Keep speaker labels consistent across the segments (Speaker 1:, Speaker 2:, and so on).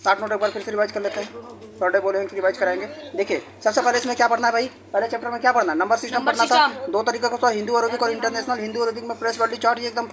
Speaker 1: 60 note एक बार फिर से रिवाइज कर लेते हैं, थोड़े बोले हैं कि रिवाइज कराएंगे। देखिए सबसे पहले इसमें क्या पढ़ना है भाई, पहले चैप्टर में क्या पढ़ना है, नंबर सिस्टम पढ़ना था। दो तरीके का, हिंदू अरबिक और इंटरनेशनल। हिंदू अरबिक में प्रेस वैल्यू चार्ट, ये एकदम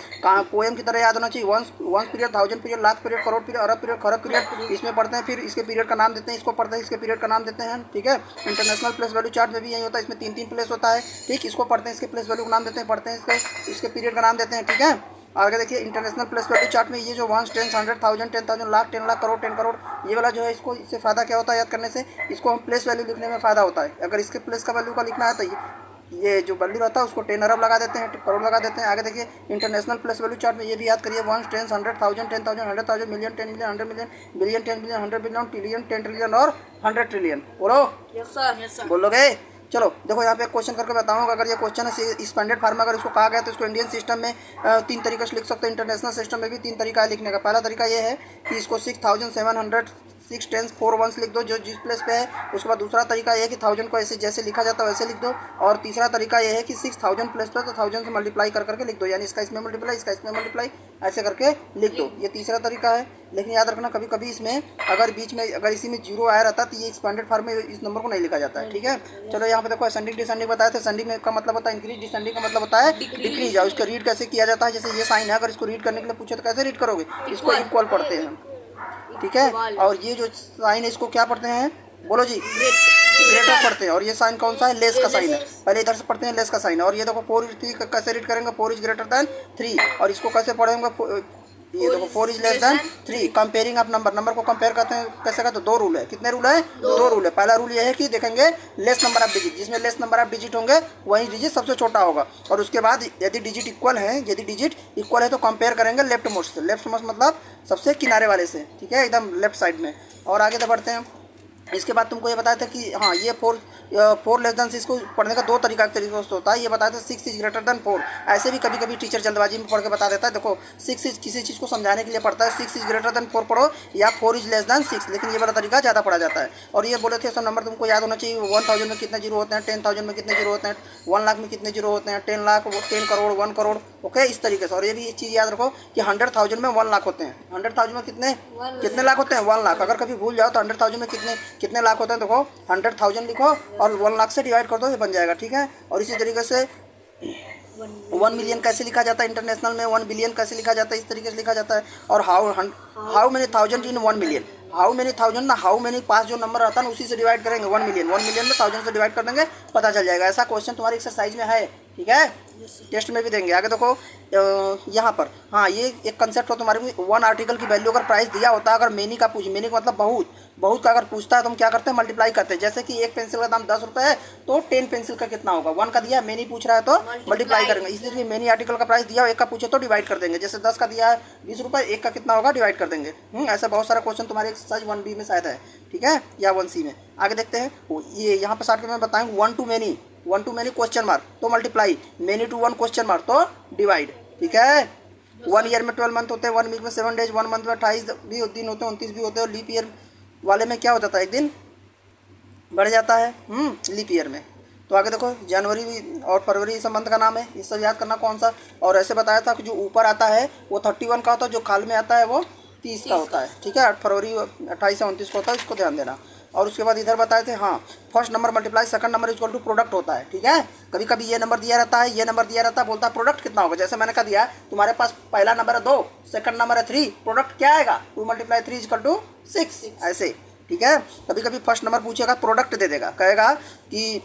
Speaker 1: पोएम की तरह याद होना चाहिए। Ones period, 1000 period, lakh period, crore period, अरब पीरियड, खरब पीरियड, इसमें पढ़ते हैं। फिर इसके पीरियड का नाम देते हैं, इसको पढ़ते हैं, इसके पीरियड का नाम देते हैं। ठीक है, इंटरनेशनल प्लेस वैल्यू चार्ट में भी यही होता है, इसमें 3 प्लेस होता है। ठीक, इसको पढ़ते हैं, इसके प्लेस वैल्यू का नाम देते हैं, पढ़ते हैं इसके पीरियड का नाम देते हैं। ठीक है, आगे देखिए इंटरनेशनल प्लेस वैल्यू चार्ट में ये जो 1, 10, 100, 1000, 10,000, लाख, 10 लाख, करोड़, 10 करोड़, ये वाला जो है, इसको इससे फ़ायदा क्या होता है याद करने से, इसको हम प्लेस वैल्यू लिखने में फ़ायदा होता है। अगर इसके प्लेस का वैल्यू का लिखना है तो ये जो वैल्यू रहता है उसको 10 अरब लगा देते हैं, करोड़ लगा देते हैं। आगे देखिए इंटरनेशनल प्लेस वैल्यू चार्ट में ये भी याद करिए, 1, 10, 100, 1000, 10,000, 100,000, million, 10 million, 100 million, billion, 10 billion, 100 billion, trillion, 10 trillion और 100 ट्रिलियन। बोलो
Speaker 2: यस सर।
Speaker 1: बोलोगे? चलो देखो यहाँ पे एक क्वेश्चन करके बताऊंगा। अगर ये क्वेश्चन है स्टैंडर्ड फॉर्म में अगर इसको कहा गया तो इसको इंडियन सिस्टम में 3 तरीके से लिख सकते हैं, इंटरनेशनल सिस्टम में भी 3 तरीका है लिखने का। पहला तरीका ये है कि इसको 6,706 10 4 1 लिख दो जो जिस प्लेस पे है। उसके बाद दूसरा तरीका ये है कि 1000 को ऐसे जैसे लिखा जाता है वैसे लिख दो। और तीसरा तरीका ये है कि 6000 प्लेस पे तो 1000 से मल्टीप्लाई करके लिख दो, यानी इसका इसमें मल्टीप्लाई, इसका इसमें मल्टीप्लाई, ऐसे करके लिख दो। ये तीसरा तरीका है। लेकिन याद रखना कभी कभी इसमें अगर बीच में अगर इसी में जीरो आया रहता तो ये एक्सपेंडेड फॉर्म में इस नंबर को नहीं लिखा जाता है। ठीक है, चलो यहाँ पे देखो असेंडिंग डिसेंडिंग बताया था। असेंडिंग का मतलब होता है इंक्रीज, डिसेंडिंग का मतलब होता है डिक्रीज। और इसको रीड कैसे किया जाता है, जैसे ये साइन है, अगर इसको रीड करने के लिए पूछे तो कैसे रीड करोगे, इसको इक्वल पढ़ते हैं। ठीक है, और ये जो साइन है इसको क्या पढ़ते हैं, बोलो जी, ग्रेटर पढ़ते हैं। और ये साइन कौन सा है, लेस का साइन है। पहले इधर से पढ़ते हैं लेस का साइन है। और ये देखो 4 कैसे रीड करेंगे, 4 इज ग्रेटर देन 3। और इसको कैसे पढ़ेंगे, ये देखो 4 is less than 3। Comparing of number को कंपेयर करते हैं कैसे करते हैं, 2 रूल है। कितने रूल है, 2 रूल है। पहला रूल ये है कि देखेंगे लेस नंबर ऑफ डिजिट, जिसमें लेस नंबर ऑफ डिजिट होंगे वही डिजिट सबसे छोटा होगा। और उसके बाद यदि डिजिट इक्वल है तो कंपेयर करेंगे लेफ्ट मोस्ट से। लेफ्ट मोस्ट मतलब सबसे किनारे वाले से। ठीक है, एकदम लेफ्ट साइड में। और आगे बढ़ते हैं। इसके बाद तुमको ये बताया था कि हाँ ये 4 लेस देन 6 को पढ़ने का 2 तरीका से होता है। ये बताया था 6 इज ग्रेटर देन 4। ऐसे भी कभी कभी टीचर जल्दबाजी में पढ़ के बता देता है। देखो 6 इज किसी चीज़ को समझाने के लिए पढ़ता है, 6 इज ग्रेटर देन 4 पढ़ो या 4 इज लेस देन 6, लेकिन ये वाला तरीका ज़्यादा पढ़ा जाता है। और ये बोले थे सब नंबर तुमको याद होना चाहिए। 1000 में कितने जीरो होते हैं, 10,000 में कितने जीरो होते हैं, 1 लाख में कितने जीरो होते हैं, 10 लाख, 10 करोड़, 1 करोड़। ओके, इस तरीके से। और ये भी एक चीज़ याद रखो कि 100,000 में 1 लाख होते हैं। 100,000 में कितने लाख होते हैं, 1 लाख। अगर कभी भूल जाओ तो 100,000 में कितने लाख होते हैं, देखो 100,000 लिखो और 1 लाख से डिवाइड कर दो, ये बन जाएगा। ठीक है, और इसी तरीके से 1 मिलियन कैसे लिखा जाता है इंटरनेशनल में, 1 बिलियन कैसे लिखा जाता है, इस तरीके से लिखा जाता है। और how many thousand in 1 million, how many thousand ना हाउ मेनी पास जो नंबर आता है ना उसी से डिवाइड करेंगे 1 मिलियन। 1 मिलियन में 1000 से डिवाइड कर देंगे, पता चल जाएगा। ऐसा क्वेश्चन तुम्हारी एक्सरसाइज में है। ठीक है, टेस्ट में भी देंगे। आगे देखो यहाँ पर, हाँ ये एक कंसेप्ट हो तुम्हारे में, 1 आर्टिकल की वैल्यू अगर प्राइस दिया होता है, अगर मेनी का मेनी का मतलब बहुत का अगर पूछता है तो हम क्या करते हैं, मल्टीप्लाई करते हैं। जैसे कि एक पेंसिल का दाम 10 रुपये है तो 10 पेंसिल का कितना होगा, 1 का दिया है, मेनी पूछ रहा है तो मल्टीप्लाई करेंगे। इसलिए मेनी आर्टिकल का प्राइस दिया हो, 1 का पूछे तो डिवाइड कर देंगे। जैसे 10 का दिया है 20 रुपये, 1 का कितना होगा डिवाइड कर देंगे। ऐसा बहुत सारा क्वेश्चन तुम्हारे एक्सरसाइज 1B में शायद है। ठीक है, या 1C में। आगे देखते हैं, ये यहाँ पर शॉर्ट में मैं बताऊँगा 1 टू मेनी क्वेश्चन मार्क तो multiply, many to 1 question mark तो डिवाइड। ठीक है, 1 ईयर में 12 मंथ होते हैं, 1 वीक में 7 डेज, 1 मंथ में 28 भी दिन होते हैं, 29 भी होते हैं। और लीप ईयर वाले में क्या होता था, 1 दिन बढ़ जाता है लीप ईयर में। तो आगे देखो जनवरी भी और फरवरी इस मंथ का नाम है, इस सब याद करना कौन सा। और ऐसे बताया था कि जो ऊपर आता है वो 31 का होता है, जो खाल में आता है वो 30 का होता है। ठीक है, फरवरी 28 से 29 का होता है, इसको ध्यान देना। और उसके बाद इधर बताए थे, हाँ first number multiply second number equal to product होता है। ठीक है, कभी कभी ये नंबर दिया रहता है, ये नंबर दिया रहता है, बोलता है प्रोडक्ट कितना होगा। जैसे मैंने कहा दिया तुम्हारे पास पहला नंबर है 2, सेकंड नंबर है 3, प्रोडक्ट क्या आएगा, 2 × 3 = 6, ऐसे। ठीक है, कभी कभी फर्स्ट नंबर पूछेगा प्रोडक्ट दे देगा, कहेगा कि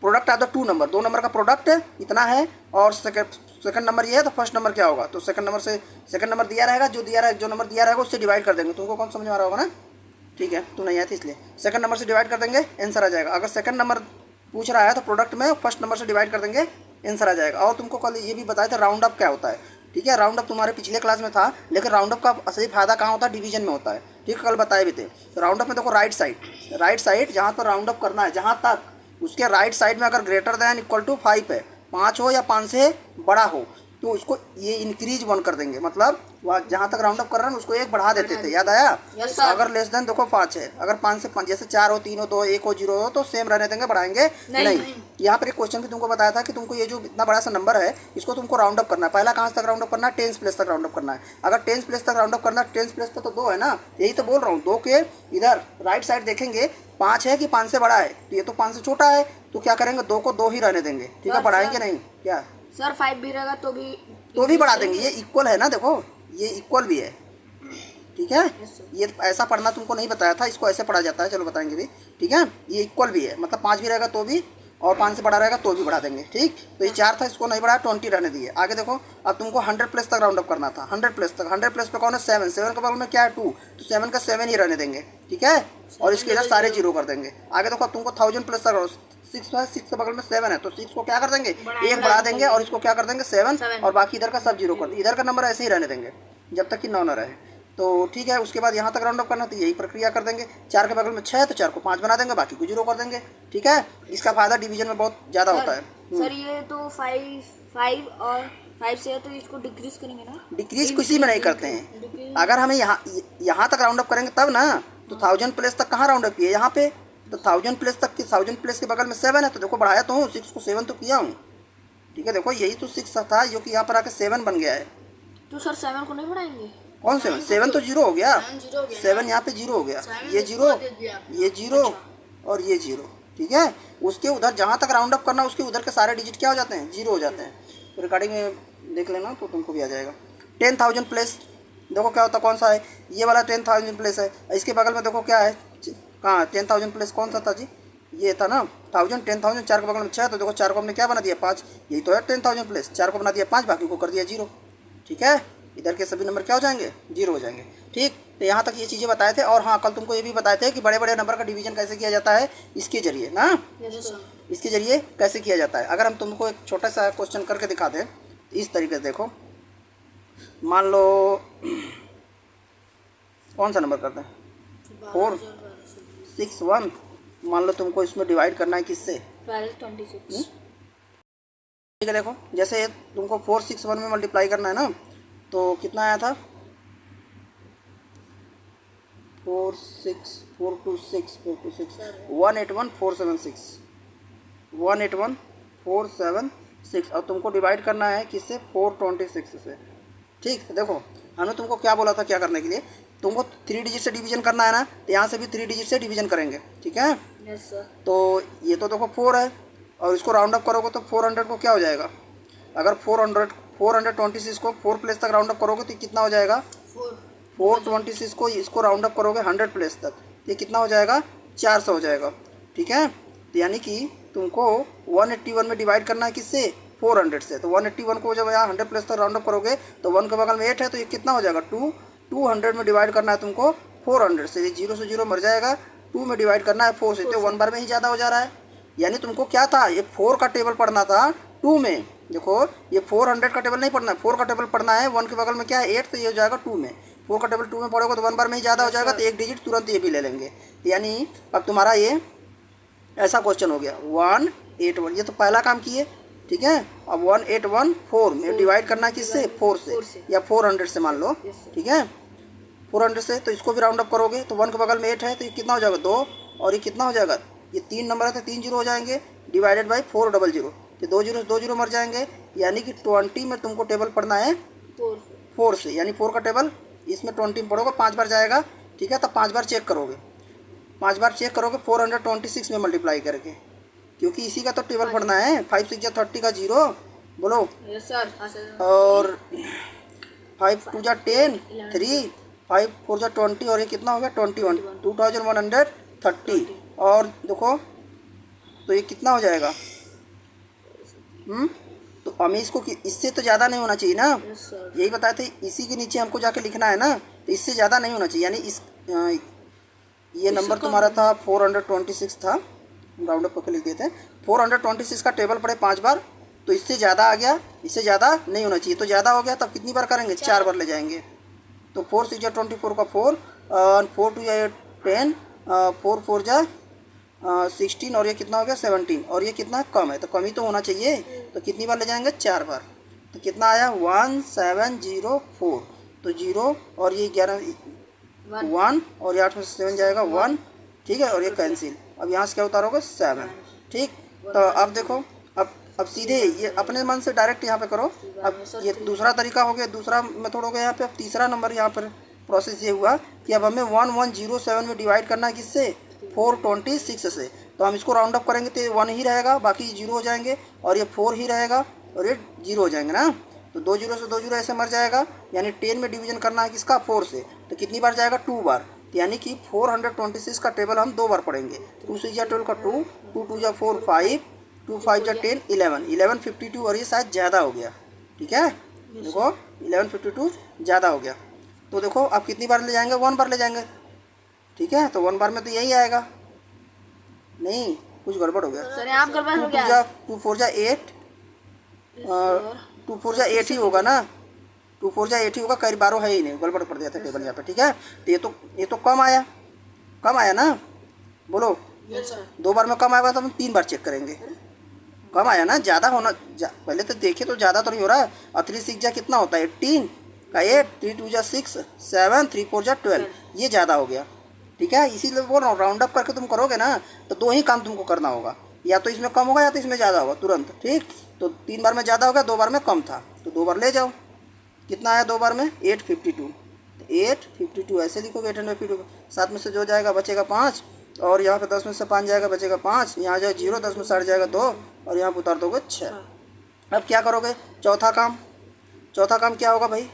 Speaker 1: प्रोडक्ट आता 2 नंबर, 2 नंबर का प्रोडक्ट इतना है और सेकंड नंबर ये है तो फर्स्ट नंबर क्या होगा। तो सेकंड नंबर से सेकंड नंबर दिया रहेगा, जो नंबर दिया रहेगा उससे डिवाइड कर देंगे। तुमको कौन समझ में आ रहा होगा ना, ठीक है, तू नहीं आती इसलिए सेकंड नंबर से डिवाइड कर देंगे, आंसर आ जाएगा। अगर सेकंड नंबर पूछ रहा है तो प्रोडक्ट में फर्स्ट नंबर से डिवाइड कर देंगे, आंसर आ जाएगा। और तुमको कल ये भी बताया था राउंड अप क्या होता है। ठीक है, राउंड अप तुम्हारे पिछले क्लास में था, लेकिन राउंड अप का असली फायदा कहाँ होता है, डिवीजन में होता है। ठीक है, कल बताए भी थे। तो राउंड अप में देखो राइट साइड जहाँ पर राउंड अप करना है, जहाँ तक उसके राइट साइड में अगर ग्रेटर दैन इक्वल टू 5 है, 5 हो या 5 से बड़ा हो, तो उसको ये इंक्रीज 1 कर देंगे, मतलब वहाँ जहाँ तक राउंड अप कर रहे हैं उसको 1 बढ़ा देते थे, याद आया। अगर लेस देन देखो 5 है, अगर 5 से 5 जैसे 4 हो, 3 हो, 2, 1 हो, 0 हो तो सेम रहने देंगे, बढ़ाएंगे नहीं। यहाँ पर एक क्वेश्चन भी तुमको बताया था कि तुमको ये जो इतना बड़ा सा नंबर है इसको तुमको राउंड अप करना है। पहला कहाँ तक राउंड अप करना है, 10 प्लेस तक राउंड अप करना है। अगर 10 प्लेस तक राउंड अप करना है, 10 प्लेस पे तो 2 है ना, यही तो बोल रहा हूँ। 2 के इधर राइट साइड देखेंगे 5 है कि 5 से बड़ा है, तो ये तो 5 से छोटा है, तो क्या करेंगे 2 को 2 ही रहने देंगे, ठीक है, बढ़ाएंगे नहीं। क्या
Speaker 2: सर 5 भी रहेगा तो भी
Speaker 1: बढ़ा देंगे, ये इक्वल है ना, देखो ये इक्वल भी है, ठीक है। ये ऐसा पढ़ना तुमको नहीं बताया था, इसको ऐसे पढ़ा जाता है, चलो बताएंगे भी, ठीक है। ये इक्वल भी है, मतलब 5 भी रहेगा तो भी, और 5 से बड़ा रहेगा तो भी बढ़ा देंगे, ठीक। तो ये 4 था, इसको नहीं बढ़ाया, 20 रहने दिए। आगे देखो, अब तुमको 100 प्लस तक राउंड अप करना था, 100 प्लस तक। 100 प्लस पे कौन है, 7, 7 के बगल में क्या है, 2, तो 7 का 7 ही रहने देंगे, ठीक है, और इसके इधर सारे 0 कर देंगे। आगे देखो, अब तुमको 1000 प्लस तक 6 है, 6 के बगल में 7 है, तो 6 को क्या कर देंगे, 1 बढ़ा देंगे, और इसको क्या कर देंगे 7, और बाकी इधर का सब 0 कर देंगे। इधर का नंबर ऐसे ही रहने देंगे जब तक कि 9 न रहे, तो ठीक है। उसके बाद यहाँ तक राउंड अप करना, तो यही प्रक्रिया कर देंगे। 4 के बगल में 6 है तो 4 को 5 बना देंगे, बाकी को 0 कर देंगे, ठीक है। इसका फायदा डिवीजन में बहुत ज़्यादा होता है।
Speaker 2: सर ये तो 5 और 5 से है तो इसको डिक्रीज करेंगे ना,
Speaker 1: डिक्रीज किसी में नहीं करते हैं। अगर हमें यहाँ तक राउंड अप करेंगे तब ना, तो 1000 प्लेस तक कहाँ राउंड अप किए, यहाँ पे, तो 1000 प्लेस तक की 1000 प्लेस के बगल में 7 है, तो देखो बढ़ाया तो हूँ, 6 को 7 तो किया हूँ, ठीक है। देखो यही तो 6 था जो कि यहाँ पर आके 7 बन गया है।
Speaker 2: तो सर 7 को नहीं बढ़ाएंगे,
Speaker 1: कौन 7 तो 0 हो गया, 7 यहाँ पे 0 हो गया, ये 0, ये 0 और ये 0, ठीक है। उसके उधर जहाँ तक राउंड अप करना उसके उधर के सारे डिजिट क्या हो जाते हैं, 0 हो जाते हैं। तो रिकॉर्डिंग में देख लेना तो तुमको भी आ जाएगा। 10,000 प्लेस देखो क्या होता, कौन सा है, ये वाला 10,000 प्लेस है। इसके बगल में देखो क्या है, कहाँ 10,000 प्लेस कौन सा था जी, ये था ना 1000, 10,000, 4 के बगल में 6, तो देखो 4 को हमने क्या बना दिया 5, यही तो है 10,000 प्लेस। 4 को बना दिया 5, बाकी को कर दिया 0, ठीक है। इधर के सभी नंबर क्या हो जाएंगे, 0 हो जाएंगे, ठीक। तो यहाँ तक ये चीज़ें बताए थे। और हाँ, कल तुमको ये भी बताए थे कि बड़े बड़े नंबर का डिवीजन कैसे किया जाता है, इसके जरिए ना, इसके जरिए कैसे किया जाता है। अगर हम तुमको एक छोटा सा क्वेश्चन करके दिखा दें इस तरीके से, देखो मान लो कौन सा नंबर करते हैं, 4, 6, 1, मान लो तुमको इसमें डिवाइड करना है किससे,
Speaker 2: 1226,
Speaker 1: ठीक है। देखो जैसे तुमको 4, 6, 1 में मल्टीप्लाई करना है ना, तो कितना आया था, 4, 6, 4 2 6, 4 2 6, 181,476, 181,476, और तुमको डिवाइड करना है किससे, 426 से, ठीक। देखो हमने तुमको क्या बोला था क्या करने के लिए, तुमको 3 डिजिट से डिवीजन करना है ना, तो यहाँ से भी 3 डिजिट से डिवीजन करेंगे, ठीक है।
Speaker 2: Yes sir.
Speaker 1: तो ये तो देखो 4 है, और इसको राउंड अप करोगे तो 400 को क्या हो जाएगा, अगर 426 को 4 प्लेस तक राउंड अप करोगे तो कितना हो जाएगा, 426 को इसको राउंड अप करोगे 100 प्लेस तक, ये कितना हो जाएगा, 400 हो जाएगा, ठीक है। तो यानी कि तुमको 181 में डिवाइड करना है किससे, 400 से। तो 181 को जब यहाँ 100 प्लेस तक राउंड अप करोगे तो 1 के बगल में 8 है, तो ये कितना हो जाएगा, 2, 200 में डिवाइड करना है तुमको 400 से, ये 0 से 0 मर जाएगा, 2 में डिवाइड करना है 4 से, तो 1 बार में ही ज़्यादा हो जा रहा है। यानी तुमको क्या था, ये 4 का टेबल पढ़ना था 2 में, देखो ये 400 का टेबल नहीं पढ़ना है, 4 का टेबल पढ़ना है, 1 के बगल में क्या है 8, तो ये हो जाएगा 2 में। 4 का टेबल 2 में पढ़ोगे तो 1 बार में ही ज़्यादा हो जाएगा, तो एक डिजिट तुरंत ये भी ले लेंगे। यानी अब तुम्हारा ये ऐसा क्वेश्चन हो गया 181, ये तो पहला काम किए, ठीक है। अब 1814 में डिवाइड करना है किससे, 4 से, या 400 से मान लो, ठीक है, 400 से। तो इसको भी राउंड अप करोगे तो 1 के बगल में 8 है, तो ये कितना हो जाएगा 2, और ये कितना हो जाएगा, ये 3 नंबर है तो 3 0 हो जाएंगे, डिवाइडेड बाई 400, तो 2 0 मर जाएंगे। यानी कि 20 में तुमको टेबल पढ़ना है 4 से, यानी 4 का टेबल इसमें 20 में पढ़ोगे, 5 बार जाएगा, ठीक है। तब 5 बार चेक करोगे, 5 बार चेक करोगे 426 में मल्टीप्लाई करके, क्योंकि इसी का तो टेबल पढ़ना है। 5 6 30 का 0 बोलो,
Speaker 2: यस सर।
Speaker 1: और 5 2 10, 3, 5 4 20, और ये कितना हो गया 21, 2130। और देखो तो ये कितना हो जाएगा, तो हमें इसको इससे तो ज़्यादा नहीं होना चाहिए ना, यही बताए थे। इसी के नीचे हमको जाके लिखना है ना, तो इससे ज़्यादा नहीं होना चाहिए। यानी इस ये नंबर तुम्हारा था 426 था, राउंड अप करके लिख देते हैं। 426 का टेबल पड़े 5 बार, तो इससे ज़्यादा आ गया, इससे ज़्यादा नहीं होना चाहिए। तो ज़्यादा हो गया तब कितनी बार करेंगे, 4 बार ले जाएंगे। तो 4 6 24 का 4, 4 2 10, 4 4 16, और ये कितना हो गया 17, और ये कितना कम है, तो कम ही तो होना चाहिए। तो कितनी बार ले जाएंगे, 4 बार। तो कितना आया 1704। तो 0 और ये 11 1 और ये 8 में से 7 जाएगा 1, ठीक है, और ये कैंसिल। अब यहाँ से क्या उतारोगे 7, ठीक। तो अब देखो, अब सीधे ये अपने मन से डायरेक्ट यहाँ पे करो। अब ये दूसरा तरीका हो गया, दूसरा मेथड हो गया यहाँ पे। अब तीसरा नंबर यहाँ पर प्रोसेस ये हुआ कि अब हमें 1107 में डिवाइड करना है किससे, 426 से। तो हम इसको राउंड अप करेंगे तो 1 ही रहेगा, बाकी 0 हो जाएंगे, और ये 4 ही रहेगा और ये 0 हो जाएंगे ना। तो 2 0 से 2 0 ऐसे मर जाएगा, यानी 10 में डिवीजन करना है किसका, 4 से। तो कितनी बार जाएगा, 2 बार। यानी कि 426 का टेबल हम 2 बार पढ़ेंगे। 2 से 12 का 2, 2 2 जा 4 5, 2 5 जा 10 11 1152, और ये शायद ज़्यादा हो गया, ठीक है। देखो 1152 ज़्यादा हो गया। तो देखो आप कितनी बार ले जाएंगे, 1 बार ले जाएंगे, ठीक है। तो 1 बार में तो यही आएगा, नहीं कुछ गड़बड़ हो गया
Speaker 2: सर, यहाँ गड़बड़ हो गया।
Speaker 1: 2 4 जा 8, 2 4 जा 8 ही होगा ना, 2 4 जा 8 ही होगा, कई 12 है ही नहीं, गड़बड़ पड़ जाता है टेबल यहाँ पे, ठीक है। तो ये तो कम आया ना, बोलो। 2 बार में कम आएगा तो हम 3 बार चेक करेंगे। कम आया ना, ज़्यादा होना पहले तो देखिए, तो ज़्यादा तो नहीं हो रहा है। और 3 6 जा कितना होता है, 18 का 8, 3 2 जा 6 7, 3 4 जा 12, ये ज़्यादा हो गया, ठीक है। इसीलिए बोल रहा हूँ, राउंड अप करके तुम करोगे ना तो 2 ही काम तुमको करना होगा, या तो इसमें कम होगा या तो इसमें ज़्यादा होगा तुरंत, ठीक। तो 3 बार में ज़्यादा हो गया, 2 बार में कम था, तो 2 बार ले जाओ। कितना आया 2 बार में, 852। 852 ऐसे लिखोगे, 852। 7 में से जो जाएगा बचेगा 5, और यहाँ पे 10 में से 5 जाएगा बचेगा 5, यहाँ जाए 0, 10 में 60 जाएगा 2, और यहाँ पे उतार दोगे 6। अब क्या करोगे, चौथा काम क्या होगा भाई,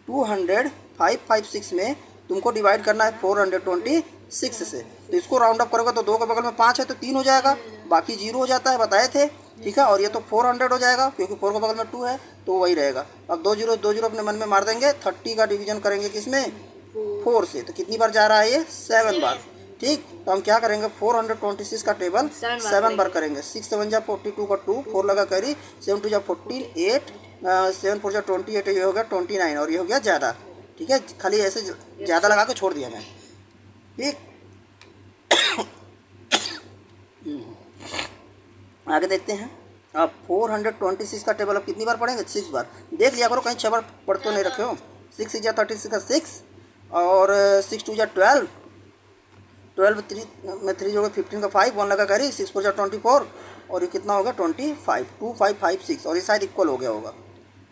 Speaker 1: 200,556 में तुमको डिवाइड करना है 426 से। तो इसको राउंड अप करोगे तो 2 के बगल में 5 है तो 3 हो जाएगा, बाकी 0 हो जाता है, बताए थे, ठीक है। और ये तो 400 हो जाएगा क्योंकि 4 के बगल में 2 है तो वही रहेगा। अब 2 0 अपने मन में मार देंगे। 30 का डिवीजन करेंगे किसमें, 4 से। तो कितनी बार जा रहा है ये, 7 बार, ठीक। तो हम क्या करेंगे, 426 का टेबल 7 बार करेंगे। 6 7 जा 42 का 2, 4 लगा कैरी, 7 2 जा 14, 8 7 4 जा 28, ये हो गया 29, और ये हो गया ज़्यादा, ठीक है। खाली ऐसे ज़्यादा लगा के छोड़ दिया मैं, ठीक। आगे देखते हैं। अब 426 का टेबल अब कितनी बार पढ़ेंगे, 6 बार। देख लिया करो कहीं 6 बार पढ़ तो नहीं रखे हो। 6 6 जा 36 का 6, और 6 2 जा 12 3 में 3 जो 15 का 5, 1 लगा करी, 6 4 जा 24, और ये कितना होगा 25, 2 5 5 6, और ये शायद इक्वल हो गया होगा।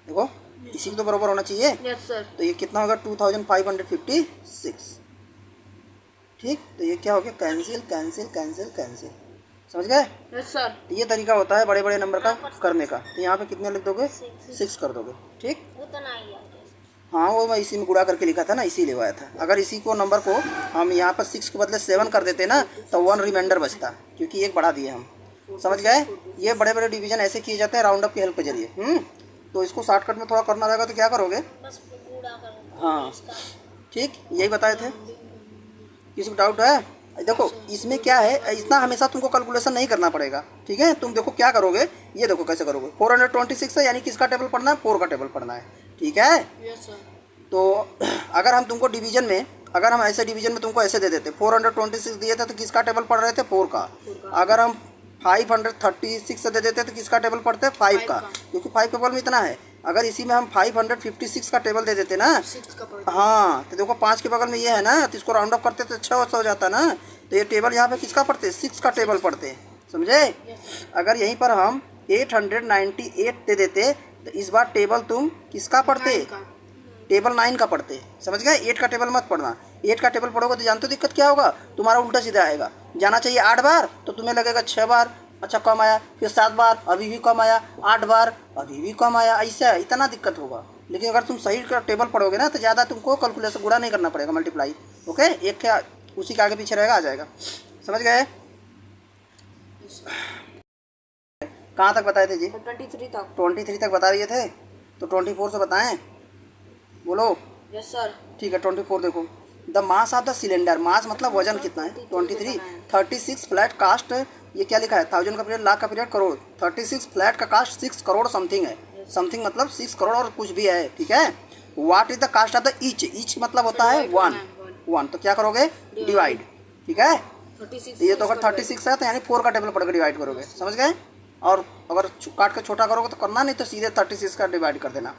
Speaker 1: देखो इसी को तो बराबर होना चाहिए।
Speaker 2: Yes sir.
Speaker 1: तो ये कितना होगा 2556, ठीक। तो ये क्या हो गया, कैंसिल कैंसिल कैंसिल कैंसिल, समझ गए।
Speaker 2: Yes sir.
Speaker 1: तो ये तरीका होता है बड़े बड़े नंबर का करने का। तो यहाँ पे कितने लिख दोगे, 6 कर दोगे, ठीक। हाँ वो मैं इसी में गुणा करके लिखा था ना, इसी लिखवाया था। अगर इसी को नंबर को हम यहाँ पर 6 के बदले 7 कर देते ना तो 1 रिमाइंडर बचता, क्योंकि 1 बढ़ा दिए हम, समझ गए। ये बड़े बड़े डिवीजन ऐसे किए जाते हैं राउंड अप की हेल्प के जरिए। तो इसको शॉर्टकट में थोड़ा करना रहेगा तो क्या करोगे, हाँ ठीक, यही बताए थे। किसी को डाउट है, देखो इसमें क्या है, इतना हमेशा तुमको कैलकुलेशन नहीं करना पड़ेगा, ठीक है। तुम देखो क्या करोगे, ये देखो कैसे करोगे। 426 है, यानी किसका टेबल पढ़ना है, 4 का टेबल पढ़ना है, ठीक है। तो अगर हम तुमको डिवीजन में, अगर हम ऐसे डिवीजन में तुमको ऐसे दे देते, 426 दिए थे तो किसका टेबल पढ़ रहे थे, 4 का। अगर हम 536 से दे देते तो किसका टेबल पढ़ते, 5 का, क्योंकि 5 के बगल में इतना है। अगर इसी में हम 556 का टेबल दे देते ना, हाँ, तो देखो 5 के बगल में ये है ना, तो इसको राउंड अप करते तो 6 हो जाता ना। तो ये टेबल यहाँ पे किसका पढ़ते, 6 का टेबल पढ़ते, समझे। अगर यहीं पर हम 898 दे देते तो इस बार टेबल तुम किसका पढ़ते, टेबल 9 का पढ़ते, समझ गए। 8 का टेबल मत पढ़ना। 8 का टेबल पढ़ोगे तो जानते हो दिक्कत क्या होगा, तुम्हारा उल्टा सीधा आएगा। जाना चाहिए 8 बार तो तुम्हें लगेगा 6 बार, अच्छा कम आया, फिर 7 बार अभी भी कम आया, 8 बार अभी भी कम आया, ऐसा इतना दिक्कत होगा। लेकिन अगर तुम सही का टेबल पढ़ोगे ना तो ज़्यादा तुमको कैलकुलेशन गुणा नहीं करना पड़ेगा, मल्टीप्लाई, ओके। एक क्या उसी के आगे पीछे रहेगा, आ जाएगा, समझ गए। कहाँ तक बताए थे जी, 23 तक बता दिए थे। तो 24 से बताएं, बोलो।
Speaker 2: Yes sir.
Speaker 1: ठीक है 24 देखो। The mass of the cylinder, mass मतलब वजन कितना है, 23। 36 फ्लैट कास्ट, ये क्या लिखा है, 1000 का पीरियड, लाख का पीरियड, करोड़। 36 फ्लैट का कास्ट 6 करोड़ समथिंग है, समथिंग मतलब 6 करोड़ और कुछ भी है, ठीक है। What is the cost of the each, each मतलब होता है 1, तो क्या करोगे, डिवाइड, ठीक है। तो ये तो अगर 36 है तो यानी 4 का टेबल पढ़कर डिवाइड करोगे, समझ गए। और अगर काट के छोटा करोगे तो करना, नहीं तो सीधे 36 का डिवाइड कर देना।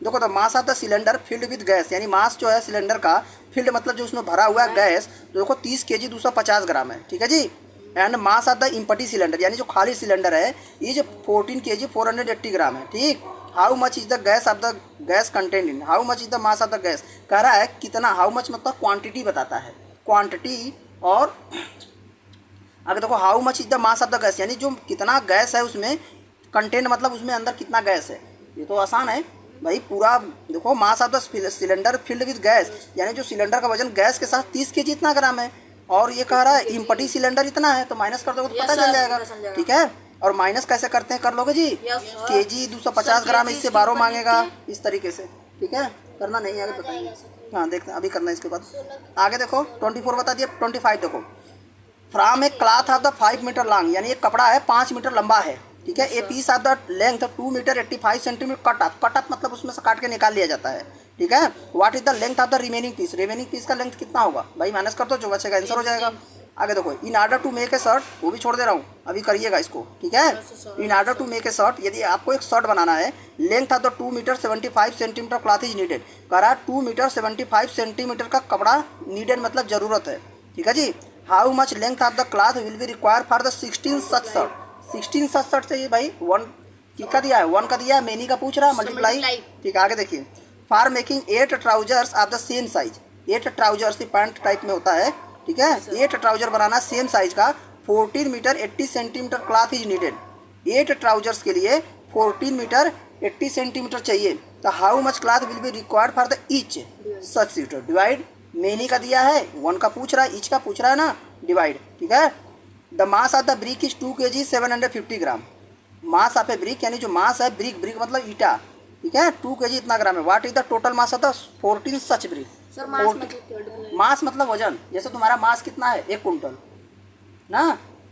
Speaker 1: देखो the mass of the cylinder filled with gas, यानी मास जो है सिलेंडर का, फिल्ड मतलब जो उसमें भरा हुआ है गैस, तो देखो 30 kg 250 ग्राम है, ठीक है जी। And mass of the empty cylinder, यानी जो खाली सिलेंडर है, ये जो 14 kg 480 ग्राम है, ठीक। How much is the gas off the gas content in, how much is the mass of the gas, कह रहा है कितना, हाउ मच मतलब क्वांटिटी बताता है, क्वांटिटी। और अगर देखो how much is the mass of the gas, यानी जो कितना गैस है उसमें, कंटेंट मतलब उसमें अंदर कितना गैस है, ये तो आसान है भाई पूरा। देखो मास of the cylinder filled with gas, यानी जो सिलेंडर का वजन गैस के साथ 30 kg इतना ग्राम है, और ये कह रहा है इम्पटी सिलेंडर इतना है, तो माइनस कर दोगे तो पता चल जाएगा, ठीक है। और माइनस कैसे करते हैं, कर लोगे जी, kg 250 ग्राम, इससे 12 मांगेगा, इस तरीके से, ठीक है। करना नहीं, आगे बताएंगे, हाँ देखते हैं अभी करना है इसके बाद। आगे देखो 24 बता दिया, 25 देखो, from a cloth of the 5 metre long, यानी एक कपड़ा है 5 मीटर लंबा है, ठीक है। A piece of the length 2 metre 85 centimetre cut off, cut off मतलब उसमें से काट के निकाल लिया जाता है, ठीक है। What is the length of the remaining piece, remaining piece का लेंथ कितना होगा भाई, माइनस कर दो, जो बचेगा आंसर हो जाएगा। आगे देखो in order to make a shirt, वो भी छोड़ दे रहा हूँ, अभी करिएगा इसको, ठीक है। In order to make a shirt, यदि आपको एक शर्ट बनाना है, length of the 2 metre 75 centimetre cloth is needed, कह रहा है 2 मीटर 75 सेंटीमीटर का कपड़ा नीडेड मतलब जरूरत है, ठीक है जी। How much length of the cloth will be require for the 16 such shirt, 16 such shirt चाहिए भाई, 1 का दिया है, 1 का दिया है, मेनी का पूछ रहा है, मल्टीप्लाई, ठीक है। आगे देखिए for making 8 trousers of the same size, 8 trousers की पैंट टाइप में होता है, ठीक है। 8 ट्राउजर बनाना सेम साइज का, 14 metre 80 centimetre cloth is needed, 8 trousers के लिए 14 मीटर 80 सेंटीमीटर चाहिए, तो how much cloth will be required for the each such sweater, divide, many का दिया है, 1 का पूछ रहा है, ईच का पूछ रहा है ना, डिवाइड, ठीक है। The mass of the brick is 2 kg 750 gram, mass of A brick, यानी जो मास है ब्रिक, ब्रिक मतलब ईटा, ठीक है, 2 kg इतना ग्राम है। What is the total mass of the 14 such brick, mass मतलब वजन, जैसे तुम्हारा मास कितना है 1 कुंटल ना,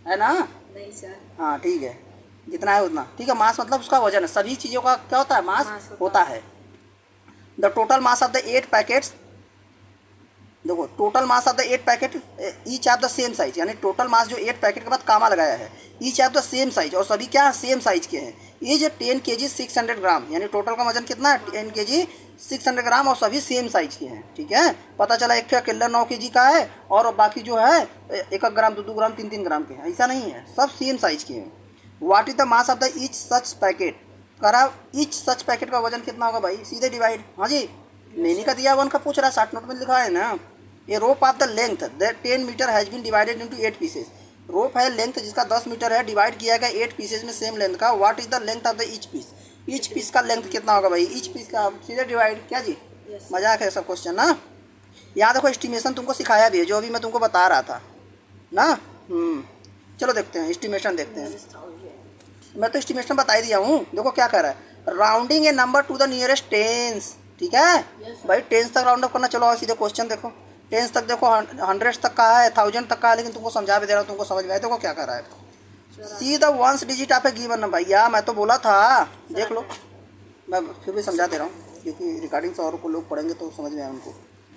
Speaker 1: है ना,
Speaker 2: नहीं सर,
Speaker 1: हाँ ठीक है, जितना है उतना, ठीक है। मास मतलब उसका वजन है, सभी चीज़ों का क्या होता है, मास होता है। The total mass of the 8 packets, देखो total mass of the 8 packet each of the same size, यानी टोटल मास जो 8 पैकेट के बाद कामा लगाया है, each of the same size, और सभी क्या सेम साइज के हैं। ये जो 10 kg 600 ग्राम, यानी टोटल का वजन कितना है 10 kg 600 ग्राम, और सभी सेम साइज के हैं, ठीक है। पता चला एक किल्लर 9 kg का है, और बाकी जो है 1 ग्राम 2 ग्राम 3 ग्राम के हैं, ऐसा नहीं है, सब सेम साइज के हैं। What is the mass of the each such packet, करा ईच सच पैकेट का वजन कितना होगा भाई, सीधे डिवाइड, हाँ जी, मेनी का दिया 1 का पूछ रहा है, 60 नोट में लिखा है ना। ये rope of the length that 10 metre has been divided into 8 pieces, rope है लेंथ जिसका 10 मीटर है, डिवाइड किया गया 8 पीसेस में सेम लेंथ का। What is the length of the each piece, each piece का लेंथ कितना होगा भाई, ईच पीस का सीधे डिवाइड, क्या जी, मजाक है सब क्वेश्चन ना। यहाँ देखो एस्टिमेशन तुमको सिखाया भी है, जो अभी मैं तुमको बता रहा था ना। चलो देखते हैं एस्टिमेशन, देखते हैं, मैं तो एस्टिमेशन बता ही दिया हूँ। देखो क्या कर रहा है, rounding A number two the nearest tense, ठीक है भाई, टेंस तक राउंड अप करना। चलो और सीधे क्वेश्चन देखो, टेंस तक देखो, 100 तक का है, 1000 तक का है, लेकिन तुमको समझा भी दे रहा हूँ, तुमको समझ में आए। देखो क्या कर रहा है, see the ones digit of A given number, या मैं तो बोला था, देख लो, मैं फिर भी समझा दे रहा हूँ, क्योंकि रिकॉर्डिंग से और को लोग पढ़ेंगे तो समझ में आए उनको।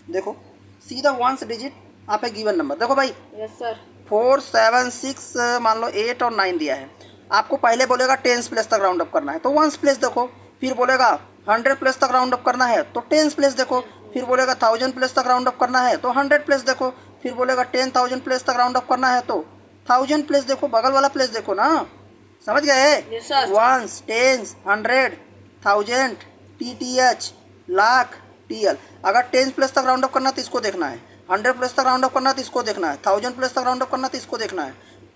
Speaker 1: देखो see the ones digit of A given number, देखो भाई,
Speaker 2: यस सर,
Speaker 1: 4 7 6 मान लो 8 और 9 दिया है, आपको पहले बोलेगा टेंस प्लेस तक राउंड अप करना है, तो वंस प्लेस देखो, फिर बोलेगा 100 प्लेस तक राउंड अप करना है, तो टेंस प्लेस देखो, फिर बोलेगा 1000 प्लेस तक राउंड अप करना है, तो 100 प्लेस देखो, फिर बोलेगा 10,000 प्लेस तक राउंड अप करना है, तो 1000 प्लेस देखो, बगल वाला प्लेस देखो ना, समझ गए।
Speaker 2: Yes, sir.
Speaker 1: Ones, tens, 100, 1000, TTH, lakh, TL। अगर 10 प्लेस तक राउंड अप करना तो इसको देखना है, 100 प्लेस तक राउंड अप करना तो इसको देखना है, 1000 प्लेस तक राउंड अप करना तो इसको देखना है,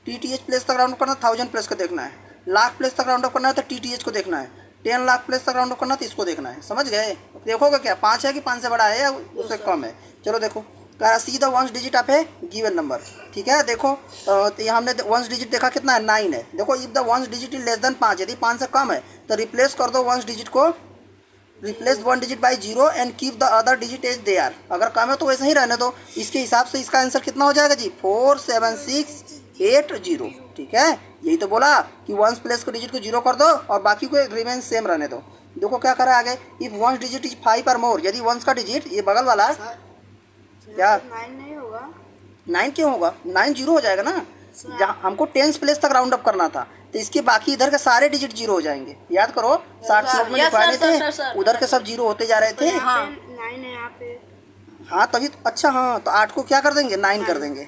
Speaker 1: TTH प्लेस तक राउंड अप करना 1000 प्लेस को देखना है, लाख प्लेस तक राउंड अप करना है तो TTH को देखना है, 10 लाख प्लेस तक राउंड अप करना तो इसको देखना है, समझ गए। देखोगे क्या 5 है कि 5 से बड़ा है या उससे कम है। चलो देखो, see the ones digit of A given number, ठीक है। देखो तो यहाँ हमने वंस डिजिट देखा कितना है, 9 है। देखो if the ones digit is less than 5, यदि 5 से कम है तो रिप्लेस कर दो वंस डिजिट को, replace 1 digit by 0 and keep the other digit as they are. अगर कम है तो वैसे ही रहने दो। इसके हिसाब से इसका आंसर कितना हो जाएगा जी, 4 7 6 8 0, ठीक है। यही तो बोला कि वंस प्लेस को डिजिट को 0 कर दो और बाकी को रिमेन सेम रहने दो। देखो क्या करा आगे, इफ वंस डिजिट इज 5 और मोर, यदि वंस का डिजिट ये बगल वाला क्या
Speaker 2: 9 नहीं होगा,
Speaker 1: 9 क्यों होगा, 9 0 हो जाएगा ना। जहाँ हमको टेंस प्लेस तक राउंड अप करना था, तो इसके बाकी इधर के सारे डिजिट जीरो हो जाएंगे। याद करो 60 श्लोक में
Speaker 2: Yes,
Speaker 1: लिखवाए
Speaker 2: sir,
Speaker 1: थे,
Speaker 2: sir.
Speaker 1: उधर के सब जीरो होते जा रहे थे।
Speaker 2: हाँ 9 है यहाँ पे।
Speaker 1: हाँ तभी तो, अच्छा हाँ तो 8 को क्या कर देंगे 9 कर देंगे,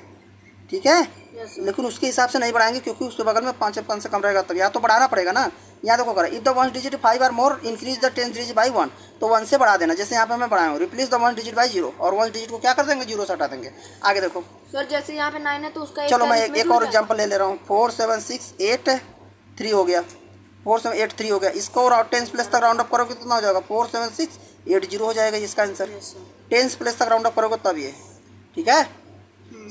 Speaker 1: ठीक है।
Speaker 2: Yes, sir.
Speaker 1: लेकिन उसके हिसाब से नहीं बढ़ाएंगे क्योंकि उसके बगल में 5 से कम रहेगा, तब या तो बढ़ाना पड़ेगा ना। यहाँ देखो करें, if the one digit 5 or more increase the 10 digit by 1, तो 1 से बढ़ा देना, जैसे यहाँ पे मैं बढ़ाया हूँ। रिप्लेस द 1 डिजिट बाई 0, और 1 डिजिट को क्या कर देंगे 0 से हटा देंगे। आगे देखो
Speaker 2: सर जैसे यहाँ पे 9 है तो उसका
Speaker 1: चलो मैं
Speaker 2: इसमें
Speaker 1: एक
Speaker 2: जुड़
Speaker 1: और
Speaker 2: जाएगा।
Speaker 1: एग्जाम्पल ले ले रहा हूँ। 4 7 6 8 3 हो गया, 4 7 8 3 हो गया। इसको और 10 प्लस तक राउंड अप करोगे तो कितना हो जाएगा 4 7 6 8 0 हो जाएगा इसका आंसर।
Speaker 2: Yes, sir.
Speaker 1: 10 प्लस तक राउंड अप करोगे तब ये, ठीक है।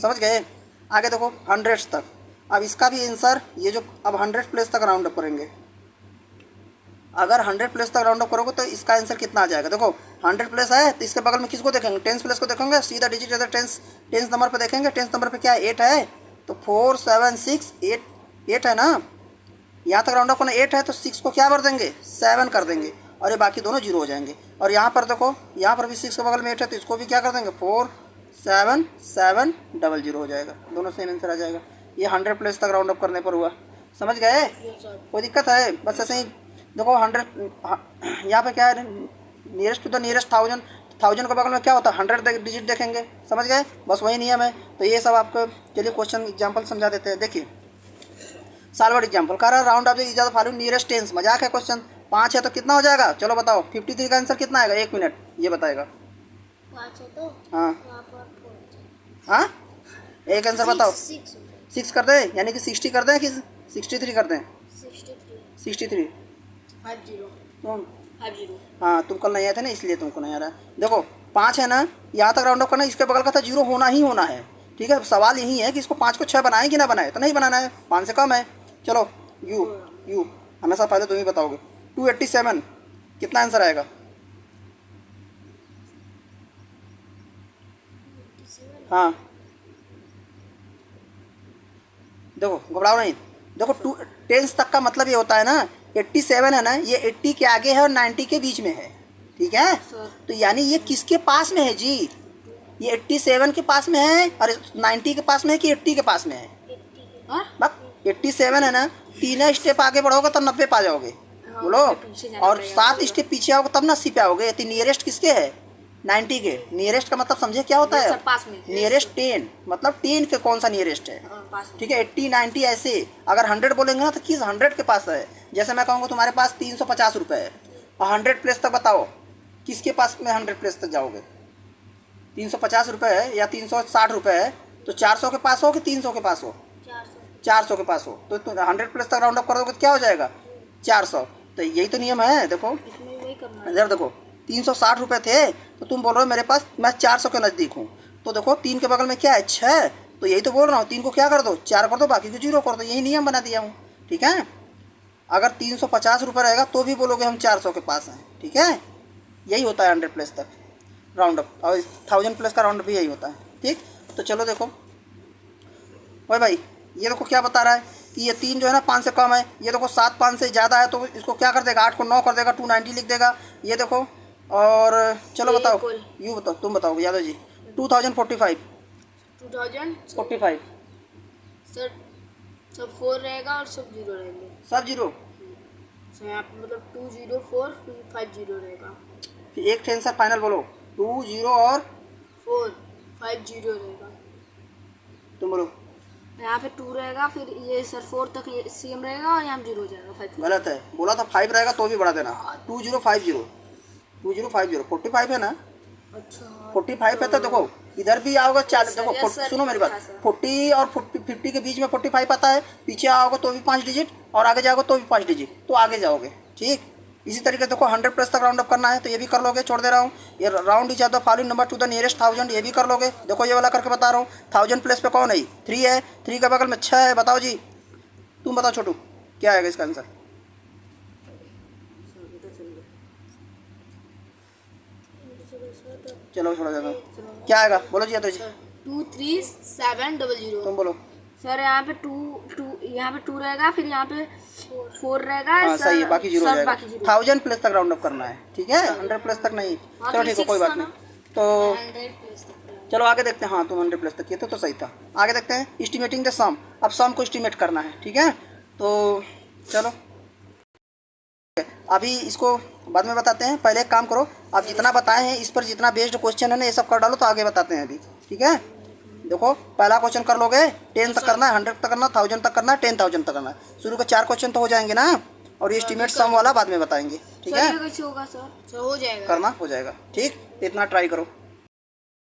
Speaker 1: समझ गए। आगे देखो 100 तक, अब इसका भी आंसर ये जो अब 100 प्लस तक राउंड अप करेंगे। अगर 100 प्लस तक राउंड अप करोगे तो इसका आंसर कितना आ जाएगा। देखो 100 प्लस है तो इसके बगल में किसको देखेंगे 10 प्लस को देखेंगे, सीधा डिजिट इधर 10 नंबर पे देखेंगे। 10 नंबर पे क्या है 8 है, तो 4 7 6 8 है ना। यहाँ तक राउंड अप करना 8 है तो 6 को क्या कर देंगे 7 कर देंगे, और ये बाकी दोनों जीरो हो जाएंगे। और यहाँ पर देखो यहाँ पर भी 6 के बगल में 8 है तो इसको भी क्या कर देंगे 4 7 7 0 0 हो जाएगा, दोनों सेम आंसर आ जाएगा। ये 100 प्लस तक राउंड अप करने पर हुआ। समझ गए,
Speaker 2: Yes, sir.
Speaker 1: कोई दिक्कत है। बस ऐसे ही देखो 100 यहाँ पे क्या है नियरेस्ट टू द नियरेस्ट 1000 के बगल में क्या होता है 100 डिजिट देखेंगे। समझ गए, बस वही नियम है। तो ये सब आपको चलिए क्वेश्चन एग्जाम्पल समझा देते हैं। देखिए सालवर्ड एग्जाम्पल कर रहा है, round of the is following nearest tense. मजाक है क्वेश्चन। 5 है तो कितना हो जाएगा चलो बताओ। 53 का आंसर कितना आएगा, 1 मिनट ये बताएगा।
Speaker 2: 5 है तो
Speaker 1: हाँ
Speaker 2: यहाँ पर 4
Speaker 1: हाँ एक आंसर बताओ।
Speaker 2: 6
Speaker 1: 6 कर दें यानी कि 60 कर दें कि 63 कर दें।
Speaker 2: 63
Speaker 1: 63
Speaker 2: 50
Speaker 1: तुम
Speaker 2: 50
Speaker 1: हाँ तुम कल नहीं आए थे ना इसलिए तुमको नहीं आ रहा है। देखो 5 है ना, यहाँ तक राउंड अप करना, इसके बगल का था 0 होना ही होना है, ठीक है। सवाल यही है कि इसको 5 को 6 बनाए कि ना बनाए, तो नहीं बनाना है, 5 से कम है। चलो यू हमेशा पहले तुम ही बताओगे। 287 कितना आंसर आएगा। हाँ देखो घबराओ नहीं। देखो 10 तक का मतलब ये होता है ना 87 है ना, ये 80 के आगे है और 90 के बीच में है, ठीक है।
Speaker 2: सर।
Speaker 1: तो यानी ये किसके पास में है जी, ये 87 के पास में है और 90 के पास में है कि 80 के पास में है।
Speaker 2: हाँ
Speaker 1: बस 87 है ना, 3 स्टेप आगे बढ़ोगे तो 90 पे आ जाओगे, बोलो।
Speaker 2: पीछे जाना
Speaker 1: और
Speaker 2: पड़ेगा।
Speaker 1: 7 स्टेप पीछे आओगे तब 80 पे आओगे। तो नियरेस्ट किसके है 90 के। नियरेस्ट का मतलब समझे क्या होता
Speaker 2: Yes,
Speaker 1: है,
Speaker 2: sir, पास में।
Speaker 1: नियरेस्ट 10 मतलब 10 के कौन सा नियरेस्ट है,
Speaker 2: पास में।
Speaker 1: ठीक है। 80 90 ऐसे। अगर 100 बोलेंगे ना तो किस 100 के पास है। जैसे मैं कहूँगा तुम्हारे पास 350 रुपये है और 100 प्लेस तक बताओ किसके पास में 100 प्लेस तक जाओगे। 350 रुपये है या 360 रुपये है तो 400 के पास हो कि 300 के पास हो, 400 के पास हो तो 100 प्लस तक राउंड अप कर दोगे तो क्या हो जाएगा 400। तो यही तो नियम है। देखो
Speaker 2: इसमें वही करना है।
Speaker 1: इधर देखो 360 रुपये थे तो तुम बोल रहे हो मेरे पास मैं 400 के नज़दीक हूँ, तो देखो 3 के बगल में क्या है 6, तो यही तो बोल रहा हूँ 3 को क्या कर दो 4 कर दो, बाकी को 0 कर दो। यही नियम बना दिया हूँ, ठीक है। अगर 350 रुपये रहेगा तो भी बोलोगे हम 400 के पास हैं, ठीक है। यही होता है 100 प्लस तक राउंड अप, और 1000 प्लस का राउंड अप भी यही होता है, ठीक। तो चलो देखो भाई ये देखो क्या बता रहा है कि ये 3 जो है ना 5 से कम है। ये देखो 7 5 से ज़्यादा है तो इसको क्या कर देगा 8 को 9 कर देगा, 290 लिख देगा। ये देखो और चलो
Speaker 2: ये
Speaker 1: बताओ,
Speaker 2: equal।
Speaker 1: यू बताओ तुम बताओ यादव जी। 2045
Speaker 2: 2000 सर सब 4 रहेगा और सब 0 रहेंगे।
Speaker 1: सब 0।
Speaker 2: सर यहाँ पे मतलब 20450 रहेगा।
Speaker 1: फिर एक आंसर फाइनल बोलो 20 और
Speaker 2: 450 रहेगा।
Speaker 1: तुम बोलो।
Speaker 2: यहाँ पे 2 रहेगा, फिर ये सर 4 तक ये सेम रहेगा और यहाँ 0 हो जाएगा 5।
Speaker 1: गलत है, बोला था 5 रहेगा तो भी बढ़ा देना। 2050 2050 45 है ना,
Speaker 2: अच्छा
Speaker 1: 45 है तो देखो इधर भी आओगे 40।
Speaker 2: sir,
Speaker 1: देखो
Speaker 2: yes, sir,
Speaker 1: सुनो मेरी बात,
Speaker 2: हाँ, sir।
Speaker 1: 40 और 50 के बीच में 45 आता है। पीछे आओगे तो भी 5 डिजिट और आगे जाओगे तो भी 5 डिजिट, तो आगे जाओगे, ठीक। इसी तरीके से देखो 100 प्लस तक राउंड अप करना है तो ये भी कर लोगे, छोड़ दे रहा हूँ। ये round is the following number two the nearest 1000, ये भी कर लोगे। देखो ये वाला करके बता रहा हूँ। 1000 प्लस पे कौन है 3 है, 3 के बगल में 6 है। बताओ जी, तुम बताओ छोटू क्या आएगा इसका आंसर। चलो छोड़ा जाता हूँ, क्या आएगा बोलो जी यादव जी।
Speaker 2: 23700।
Speaker 1: तुम बोलो।
Speaker 2: सर यहाँ पे 2 यहाँ पे 2 रहेगा, फिर यहाँ पे 4 रहेगा।
Speaker 1: हाँ सही है, बाकी 0 हो
Speaker 2: सर
Speaker 1: जाएगा।
Speaker 2: बाकी 0।
Speaker 1: 1000 प्लस तक राउंड अप करना है, ठीक है। 100 प्लस तक नहीं।
Speaker 2: हाँ,
Speaker 1: चलो
Speaker 2: तो
Speaker 1: ठीक है कोई
Speaker 2: 6
Speaker 1: बात
Speaker 2: था
Speaker 1: नहीं। तो
Speaker 2: 100 प्लस तक।
Speaker 1: चलो आगे देखते हैं। हाँ तुम 100 प्लस तक किए थे तो सही था। आगे देखते हैं एस्टिमेटिंग द सम। अब सम को एस्टिमेट करना है, ठीक है। तो चलो अभी इसको बाद में बताते हैं, पहले एक काम करो, आप जितना बताए हैं इस पर जितना बेस्ड क्वेश्चन है ना ये सब कर डालो, तो आगे बताते हैं अभी, ठीक है। देखो पहला क्वेश्चन कर लोगे, 10 तक करना है, 100 तक करना, 1000 तक करना है, 10,000 तक करना है। शुरू के 4 क्वेश्चन तो हो जाएंगे ना, और ये एस्टीमेट सम वाला बाद में बताएंगे, ठीक है।
Speaker 2: कैसे होगा सर? हो जाएगा,
Speaker 1: करना हो जाएगा, ठीक, इतना ट्राई करो।